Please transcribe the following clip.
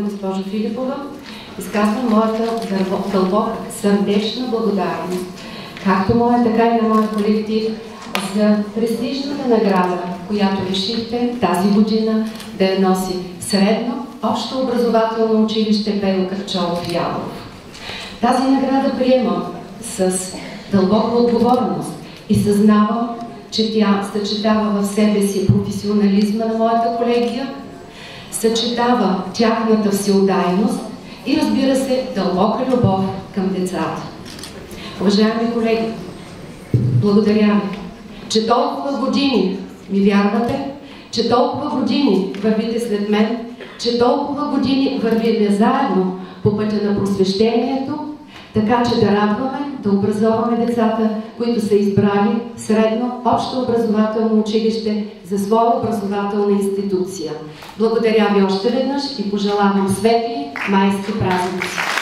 Госпожо Филипова, изказвам моята дълбока сърдечна благодарност, както моя, така и на моя колектив, за престижната награда, която решихте тази година да я носи Средно общо образователно училище Пейо Кърчолов Ялов. Тази награда приемам с дълбока отговорност и съзнавам, че тя съчетава в себе си професионализма на моята колегия, съчетава тяхната всеотдайност и, разбира се, дълбока любов към децата. Уважаеми колеги, благодаря ви, че толкова години ми вярвате, че толкова години вървите след мен, че толкова години вървим заедно по пътя на просвещението, така че да радваме, да образоваме децата, които са избрали Средно общо образователно училище за своя образователна институция. Благодаря ви още веднъж и пожелавам светли майски празници!